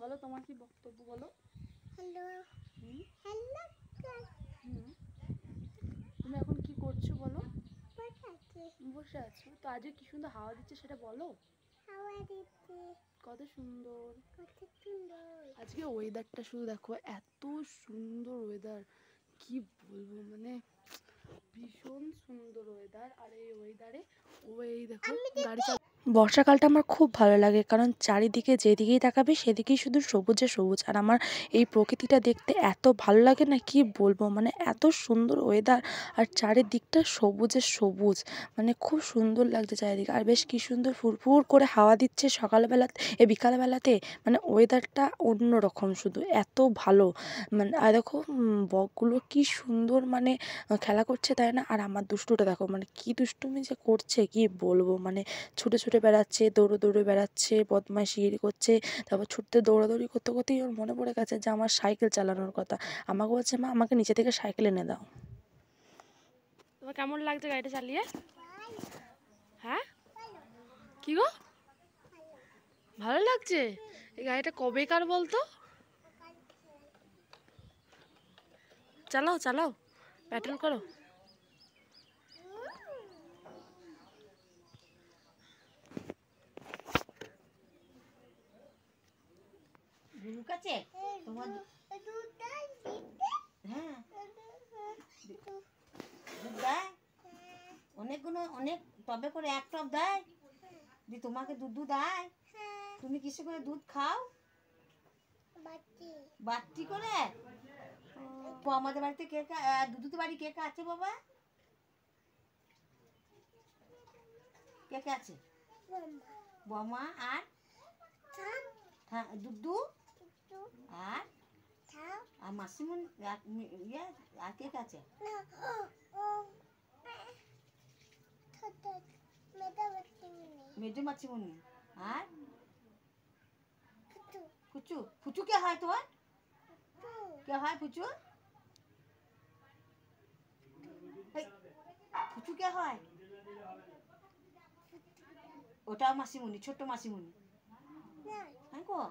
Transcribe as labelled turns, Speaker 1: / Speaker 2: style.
Speaker 1: বলো তোমার কি বক্তব্য বলো।
Speaker 2: হ্যালো হ্যালো
Speaker 1: তুমি এখন কি করছো বলো।
Speaker 2: বসে
Speaker 1: বসে আছো তো, আজকে কি সুন্দর হাওয়া দিচ্ছে সেটা বলো।
Speaker 2: হাওয়া দিচ্ছে
Speaker 1: কত সুন্দর
Speaker 2: কত সুন্দর।
Speaker 1: আজকে ওয়েদারটা, শুধু দেখো এত সুন্দর ওয়েদার, কি বলবো মানে ভীষণ সুন্দর ওয়েদার। আর এই ওয়েদারে ওই দেখো গাড়ি চালা। বর্ষাকালটা আমার খুব ভালো লাগে, কারণ চারিদিকে যেদিকেই তাকাবে সেদিকেই শুধু সবুজে সবুজ। আর আমার এই প্রকৃতিটা দেখতে এত ভালো লাগে না, কি বলবো মানে এত সুন্দর ওয়েদার আর চারিদিকটা সবুজে সবুজ, মানে খুব সুন্দর লাগছে চারিদিকে। আর বেশ কি সুন্দর ফুরফুর করে হাওয়া দিচ্ছে সকালবেলা বিকালবেলাতে, মানে ওয়েদারটা অন্যরকম, শুধু এত ভালো। মানে আর দেখো বকগুলো কি সুন্দর মানে খেলা করছে তাই না। আর আমার দুষ্টুটা দেখো মানে কি দুষ্টুমি যে করছে, কি বলবো মানে ছুটে ছুটে বেড়াচ্ছে, দৌড়ে দৌড়ে বেড়াচ্ছে, বদমাইশিগিরি করছে। তারপর ছুটতে দৌড়াদৌড়ি করতে করতেই ওর মনে পড়ে গেছে যে আমার সাইকেল চালানোর কথা। আমাকে বলছে, মা আমাকে নিচে থেকে সাইকেল এনে দাও। তোমার কেমন লাগছে গাড়িটা চালিয়ে? হ্যাঁ কি গো, ভালো লাগছে? এই গাড়িটা কবেকার বলতো? চালাও চালাও, প্যাটেল করো।
Speaker 3: ঝুনুক আছে তোমার? হ্যাঁ দুধ দেয় অনেকগুলো, অনেক টবে করে, এক টব দেয় দি তোমাকে দুধ দেয়? তুমি কিসে করে দুধ খাও? বাটি করে? ও, আমাদের বাড়িতে কে কে দুধুতে বাড়ি কে কে আছে বাবা? কে কে আছে? বমা আর দুধু আর আর মাসিমন ইয়ে আর কে কে আছে? মেজো মাসিমনি আর ফুচু। ফুচু কে হয় তোর? কে হয় ফুচু? ফুচু কে হয়? ওটাও মাসিমণি, ছোট্ট মাসিমণি। হ্যাঁ গো